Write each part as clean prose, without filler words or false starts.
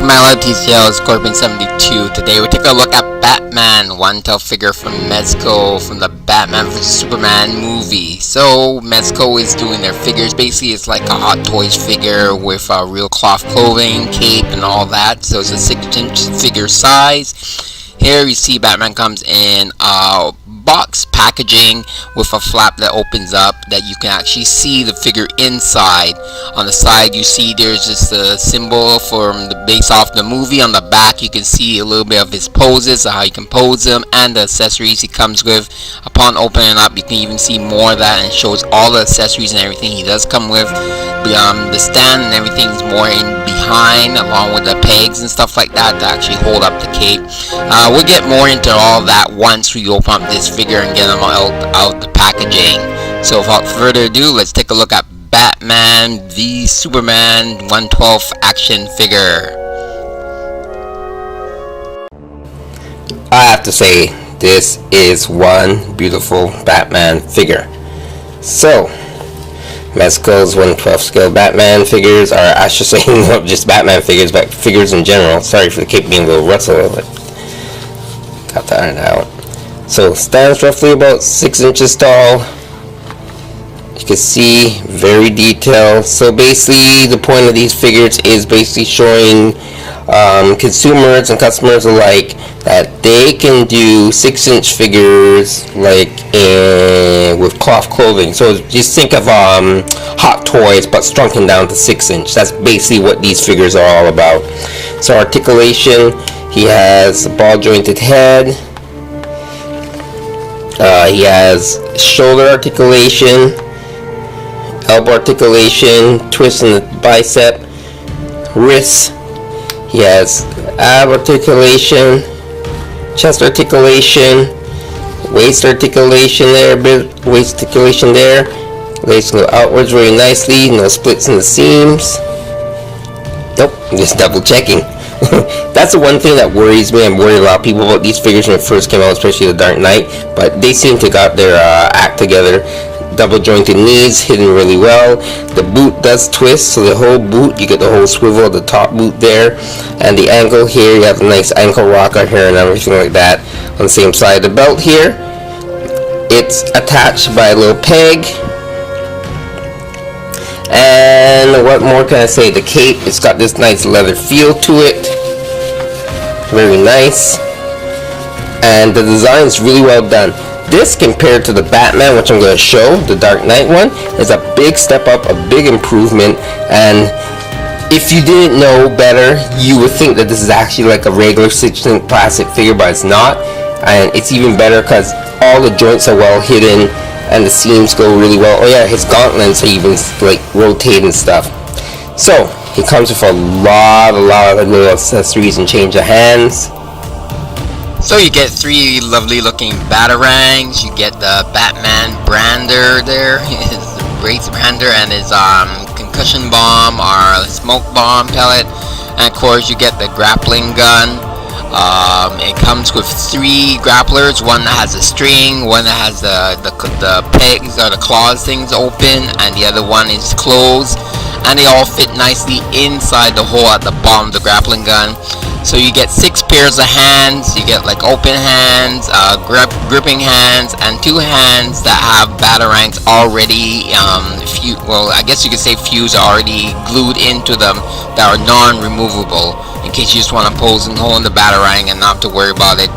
my love TCL Scorpion72. Today we're taking a look at Batman one-tail figure from Mezco from the Batman vs Superman movie. So Mezco is doing their figures. Basically it's like a Hot Toys figure with real cloth clothing, cape and all that. So it's a 6-inch figure size. Here you see Batman comes in box packaging with a flap that opens up that you can actually see the figure inside. On the side you see there's just a symbol from the base off the movie. On the back you can see a little bit of his poses, how you can pose him, and the accessories he comes with. Upon opening up you can even see more of that, and it shows all the accessories and everything he does come with. The stand and everything is more in behind, along with the pegs and stuff like that to actually hold up the cape. We'll get more into all that once we open up this figure and get them out the packaging. So without further ado, let's take a look at Batman v Superman 1/12 action figure. I have to say, this is one beautiful Batman figure. So Mezco's 1/12 scale Batman figures are, I should say, not just Batman figures, but figures in general. Sorry for the cape being a little rustle, but got that ironed out. So stands roughly about 6 inches tall. You can see very detailed. So basically the point of these figures is basically showing consumers and customers alike that they can do 6-inch figures like with cloth clothing. So just think of Hot Toys but shrunken down to 6-inch. That's basically what these figures are all about. So articulation, he has a ball jointed head. He has shoulder articulation, elbow articulation, twist in the bicep, wrist. He has ab articulation, chest articulation, waist articulation there, waist articulation there. Legs go outwards very nicely, no splits in the seams. Nope, just double checking. That's the one thing that worries me. I'm worried a lot of people about these figures when it first came out, especially the Dark Knight, but they seem to got their act together. Double jointed knees, hidden really well. The boot does twist, so the whole boot, you get the whole swivel of the top boot there, and the angle here, you have a nice ankle rocker here and everything like that. On the same side of the belt here, it's attached by a little peg. And what more can I say? The cape, it's got this nice leather feel to it, very nice, and the design is really well done. This compared to the Batman, which I'm going to show, the Dark Knight one, is a big step up, a big improvement. And if you didn't know better, you would think that this is actually like a regular 6-inch plastic figure, but it's not. And it's even better because all the joints are well hidden and the seams go really well. Oh yeah, his gauntlets are even like rotate and stuff. So he comes with a lot of little accessories and change of hands. So you get 3 lovely looking batarangs. You get the Batman brander there, his race brander, and his concussion bomb or smoke bomb pellet. And of course you get the grappling gun. It comes with 3 grapplers, one that has a string, one that has the pegs or the claws things open, and the other one is closed, and they all fit nicely inside the hole at the bottom of the grappling gun. So you get 6 pairs of hands. You get like open hands, gripping hands, and 2 hands that have batarangs already well, I guess you could say fused, already glued into them, that are non-removable, in case you just want to pose and hold the batarang and not have to worry about it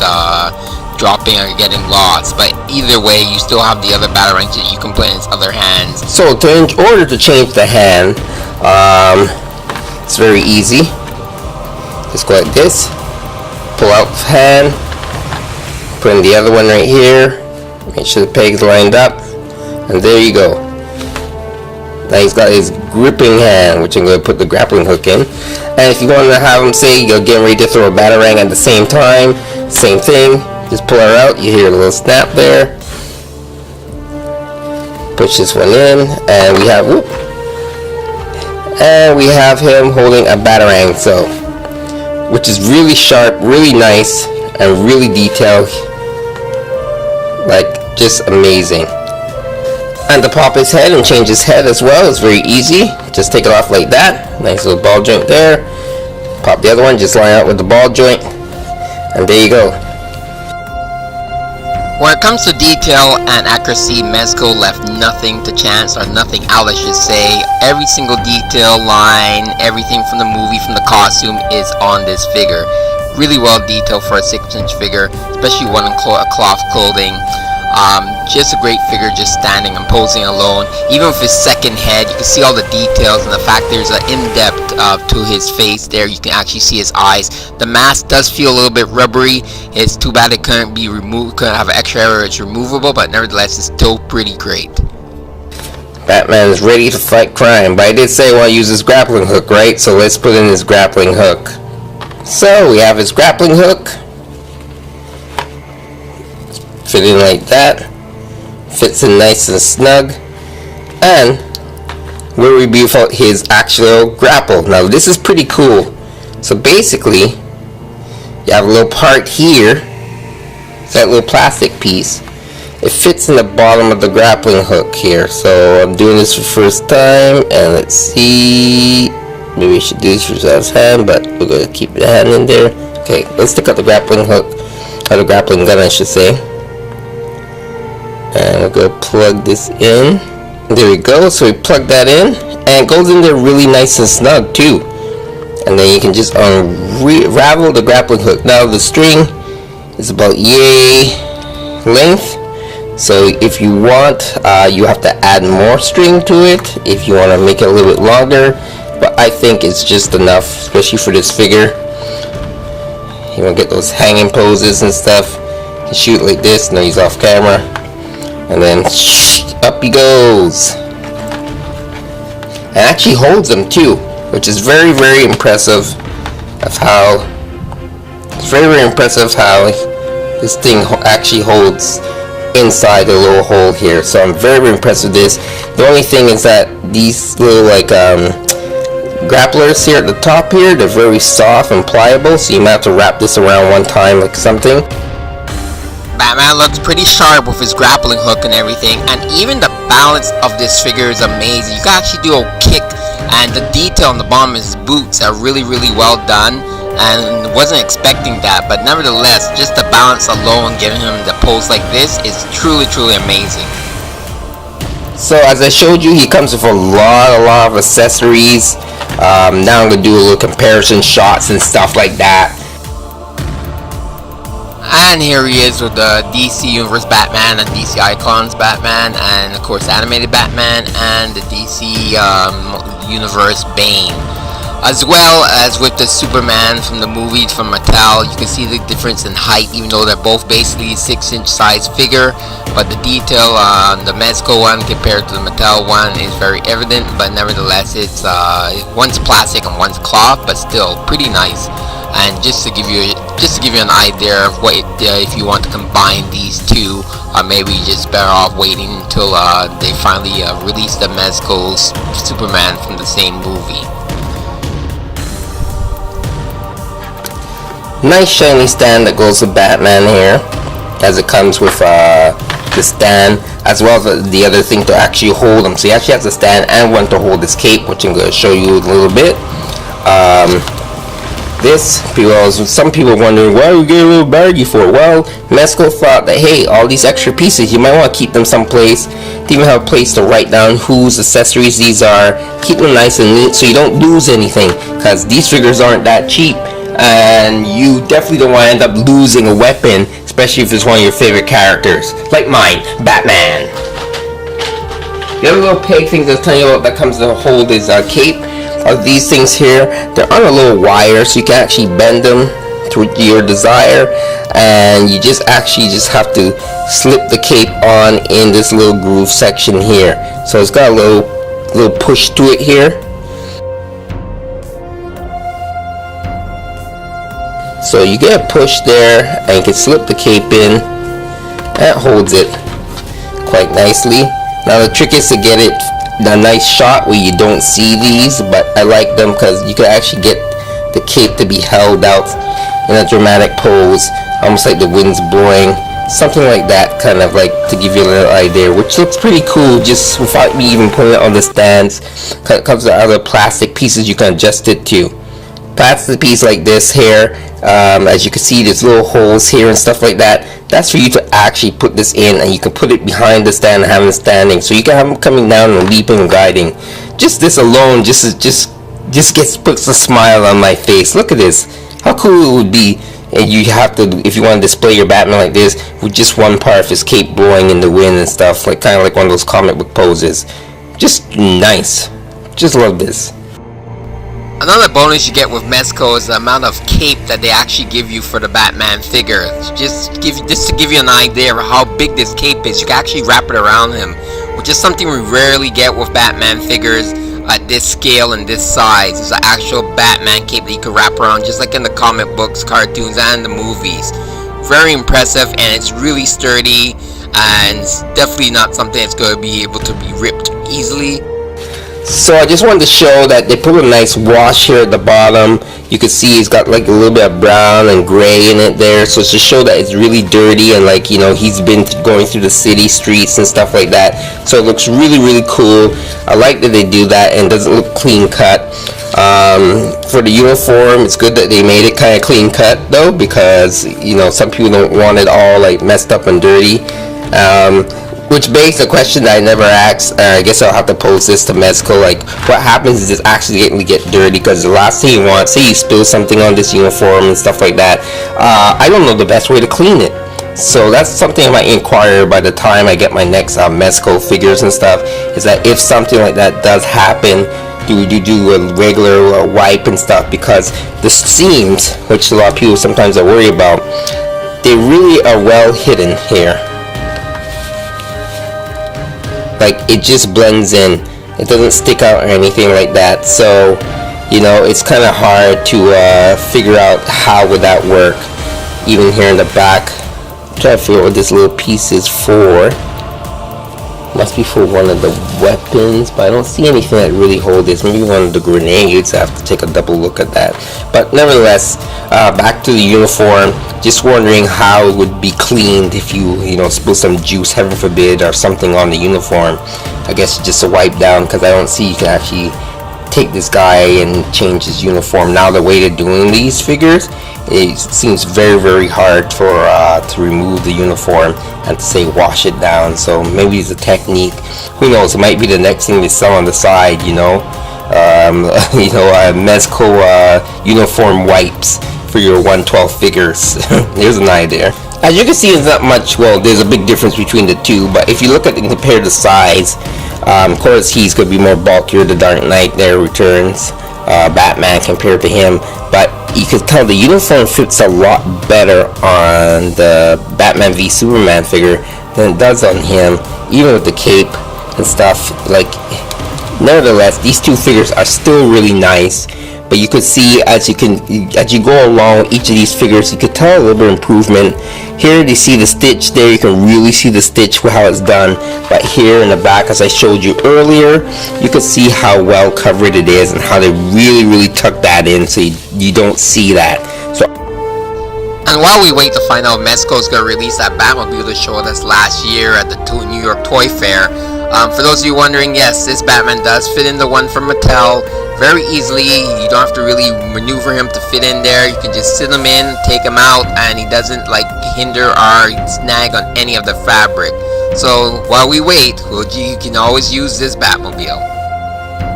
dropping or getting lost. But either way, you still have the other batarangs that you can put in its other hands. So in order to change the hand, it's very easy. Just go like this, pull out the hand, put in the other one right here, make sure the peg's lined up, and there you go. Now he's got his gripping hand, which I'm going to put the grappling hook in. And if you want to have him, say you're getting ready to throw a batarang at the same time, same thing, just pull her out, you hear a little snap there. Push this one in, and we have, whoop, and we have him holding a batarang, so, which is really sharp, really nice, and really detailed, like just amazing. And to pop his head and change his head as well is very easy. Just take it off like that. Nice little ball joint there. pop the other one, just line out with the ball joint, and there you go. When it comes to detail and accuracy, Mezco left nothing to chance, or nothing out, I should say. Every single detail line, everything from the movie, from the costume, is on this figure. Really well detailed for a 6-inch figure, especially one in cloth clothing. Just a great figure, just standing and posing alone. Even with his second head, you can see all the details, and the fact there's an in-depth to his face there. You can actually see his eyes. The mask does feel a little bit rubbery. It's too bad it couldn't be removed, couldn't have an extra area. It's removable, but nevertheless, it's still pretty great. Batman is ready to fight crime, but I did say I want to use his grappling hook, right? So let's put in his grappling hook. So we have his grappling hook. Fit in like that. Fits in nice and snug. And we'll review his actual grapple. Now this is pretty cool. So basically, you have a little part here. That little plastic piece. It fits in the bottom of the grappling hook here. So I'm doing this for the first time, and let's see. Maybe we should do this with his hand, but we're going to keep the hand in there. Okay, let's take out the grappling hook, or the grappling gun I should say. And we're going to plug this in. There we go, so we plug that in, and it goes in there really nice and snug too. And then you can just unravel the grappling hook. Now the string is about yay length. So if you want, you have to add more string to it if you want to make it a little bit longer. But I think it's just enough, especially for this figure. You want to get those hanging poses and stuff. You shoot like this, now he's off camera. And then up he goes. And actually holds them too, which is very, very impressive of how this thing actually holds inside the little hole here. So I'm very, very impressed with this. The only thing is that these little like grapplers here at the top here, they're very soft and pliable, so you might have to wrap this around one time like something. Batman looks pretty sharp with his grappling hook and everything, and even the balance of this figure is amazing. You can actually do a kick, and the detail on the bottom of his boots are really, really well done, and wasn't expecting that, but nevertheless, just the balance alone, giving him the pose like this is truly, truly amazing. So as I showed you, he comes with a lot of accessories. Now I'm going to do a little comparison shots and stuff like that. And here he is with the DC Universe Batman and DC Icons Batman, and of course animated Batman and the DC Universe Bane. As well as with the Superman from the movies from Mattel, you can see the difference in height, even though they're both basically 6-inch size figure. But the detail on the Mezco one compared to the Mattel one is very evident. But nevertheless, it's one's plastic and one's cloth, but still pretty nice. And just to give you an idea of what if you want to combine these two, maybe you're just better off waiting until they finally release the Mezco Superman from the same movie. Nice shiny stand that goes with Batman here, as it comes with the stand, as well as the other thing to actually hold him. So he actually has a stand and one to hold his cape, which I'm going to show you a little bit. Some people wondering, why we get a little baggy for? Well, Mezco thought that, hey, all these extra pieces, you might want to keep them someplace. To even have a place to write down whose accessories these are. Keep them nice and neat so you don't lose anything, because these figures aren't that cheap. And you definitely don't want to end up losing a weapon, especially if it's one of your favorite characters, like mine, Batman. The other little peg thing to tell you about that comes to hold his cape are these things here. They're on a little wire, so you can actually bend them to your desire, and you just have to slip the cape on in this little groove section here. So it's got a little push to it here. So you get a push there, and you can slip the cape in. That holds it quite nicely. Now the trick is to get it a nice shot where you don't see these, but I like them because you can actually get the cape to be held out in a dramatic pose, almost like the wind's blowing, something like that, kind of like to give you a little idea, which looks pretty cool just without me even putting it on the stands. It comes with other plastic pieces you can adjust it to. plastic piece like this here, as you can see, there's little holes here and stuff like that. That's for you to actually put this in, and you can put it behind the stand and have them standing, so you can have them coming down and leaping and gliding. Just this alone just puts a smile on my face. Look at this, how cool it would be. And you have to, if you want to display your Batman like this, with just one part of his cape blowing in the wind and stuff, like kind of like one of those comic book poses. Just nice. Just love this. Another bonus you get with Mezco is the amount of cape that they actually give you for the Batman figure. Just to give you an idea of how big this cape is, you can actually wrap it around him, which is something we rarely get with Batman figures at this scale and this size. It's an actual Batman cape that you can wrap around, just like in the comic books, cartoons, and the movies. Very impressive, and it's really sturdy, and it's definitely not something that's going to be able to be ripped easily. So I just wanted to show that they put a nice wash here at the bottom. You can see it's got like a little bit of brown and gray in it there, so it's to show that it's really dirty, and like, you know, he's been going through the city streets and stuff like that. So it looks really, really cool. I like that they do that, and it doesn't look clean cut. For the uniform, it's good that they made it kind of clean cut though, because, you know, some people don't want it all like messed up and dirty. Which begs the question that I never asked. I guess I'll have to pose this to Mezco. Like, what happens is this accidentally get dirty? Because the last thing you want, say you spill something on this uniform and stuff like that. I don't know the best way to clean it. So that's something I might inquire by the time I get my next Mezco figures and stuff. Is that if something like that does happen, do we do a regular wipe and stuff? Because the seams, which a lot of people sometimes are worried about, they really are well hidden here. Like, it just blends in, it doesn't stick out or anything like that. So, you know, it's kind of hard to figure out how would that work. Even here in the back, I'm trying to figure out what this little piece is for. Must be for one of the weapons, but I don't see anything that really holds this. Maybe one of the grenades. I have to take a double look at that. But nevertheless, back to the uniform. Just wondering how it would be cleaned if you know, spill some juice, heaven forbid, or something on the uniform. I guess just a wipe down, because I don't see you can actually take this guy and change his uniform. Now the way they're doing these figures, it seems very, very hard for to remove the uniform and to say wash it down. So maybe it's a technique. Who knows? It might be the next thing they sell on the side. You know, Mezco uniform wipes for your 112 figures. There's an idea. As you can see, it's not much. Well, there's a big difference between the two, but if you look at and compare the size, of course he's going to be more bulkier. The Dark Knight there returns, Batman compared to him, but you can tell the uniform fits a lot better on the Batman v Superman figure than it does on him, even with the cape and stuff. Like, nevertheless, these two figures are still really nice. But you could see as you go along each of these figures, you could tell a little bit of improvement. Here you see the stitch there, you can really see the stitch with how it's done. But here in the back, as I showed you earlier, you can see how well covered it is and how they really, really tuck that in so you don't see that. So, and while we wait to find out if Mezco is going to release that Batmobile to show us last year at the New York Toy Fair, for those of you wondering, yes, this Batman does fit in the one from Mattel very easily. You don't have to really maneuver him to fit in there. You can just sit him in, take him out, and he doesn't like hinder or snag on any of the fabric. So while we wait, you can always use this Batmobile.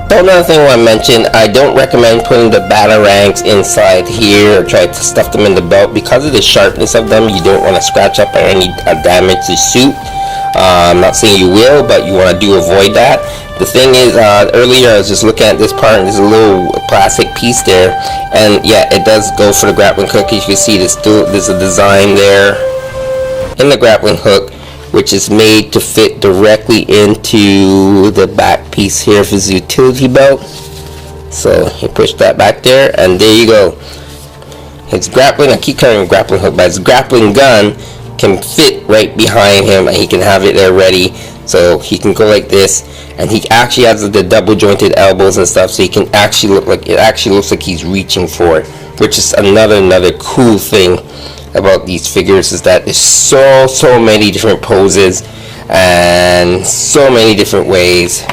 So another thing I want to mention, I don't recommend putting the batarangs inside here or try to stuff them in the belt. Because of the sharpness of them, you don't want to scratch up or any damage the suit. I'm not saying you will, but you want to avoid that. The thing is, earlier I was just looking at this part, and there's a little plastic piece there, and yeah, it does go for the grappling hook. As you can see, there's a design there in the grappling hook, which is made to fit directly into the back piece here of his utility belt. So you push that back there, and there you go. His grappling, I keep calling it grappling hook, but his grappling gun can fit right behind him, and he can have it there ready. So he can go like this, and he actually has the double jointed elbows and stuff, so he can actually looks like he's reaching for it, which is another cool thing about these figures, is that there's so many different poses and so many different ways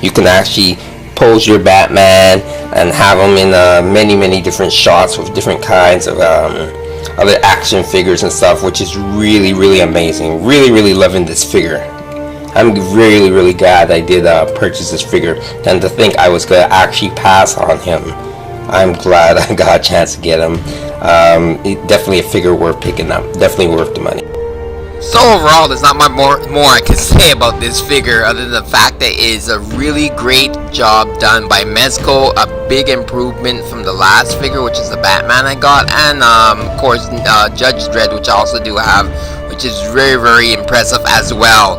you can actually pose your Batman and have them in many different shots with different kinds of other action figures and stuff, which is really amazing. Really loving this figure. I'm really glad I did purchase this figure, and to think I was gonna actually pass on him. I'm glad I got a chance to get him. Definitely a figure worth picking up. Definitely worth the money. So overall, there's not much more I can say about this figure other than the fact that it is a really great job done by Mezco. A big improvement from the last figure, which is the Batman I got, and of course Judge Dredd, which I also do have, which is very impressive as well.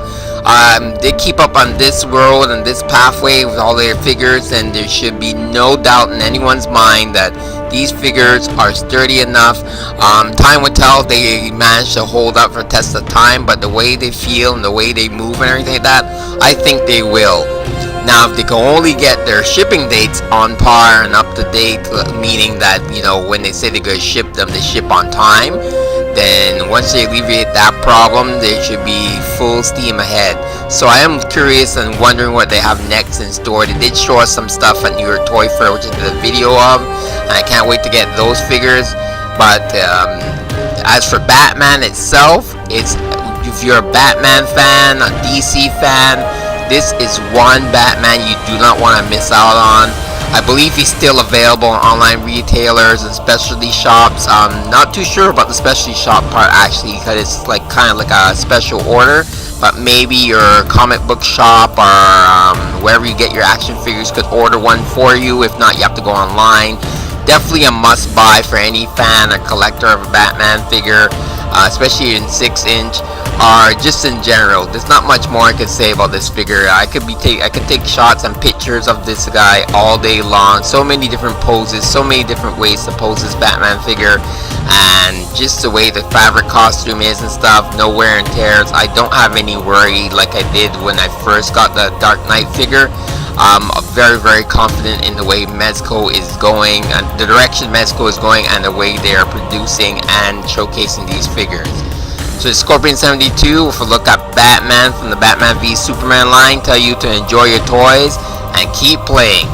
They keep up on this world and this pathway with all their figures, and there should be no doubt in anyone's mind that these figures are sturdy enough. Time will tell if they manage to hold up for a test of time, but the way they feel and the way they move and everything like that, I think they will. Now, if they can only get their shipping dates on par and up to date, meaning that, you know, when they say they're going to ship them, they ship on time, then once they alleviate that problem, they should be full steam ahead. So I am curious and wondering what they have next in store. They did show us some stuff at New York Toy Fair, which I did a video of, and I can't wait to get those figures. But as for Batman itself, if you're a Batman fan, a DC fan, this is one Batman you do not want to miss out on. I believe he's still available on online retailers and specialty shops. I'm not too sure about the specialty shop part actually, because it's like kind of like a special order. But maybe your comic book shop or wherever you get your action figures could order one for you. If not, you have to go online. Definitely a must buy for any fan or collector of a Batman figure, especially in 6-inch or just in general. There's not much more I could say about this figure. I could take shots and pictures of this guy all day long. So many different poses, so many different ways to pose this Batman figure, and just the way the fabric costume is and stuff, no wear and tears. I don't have any worry like I did when I first got the Dark Knight figure. I'm very confident in the way Mezco is going, and the direction Mezco is going, and the way they are producing and showcasing these figures. So it's Scorpion72 with a look at Batman from the Batman v Superman line. Tell you to enjoy your toys and keep playing.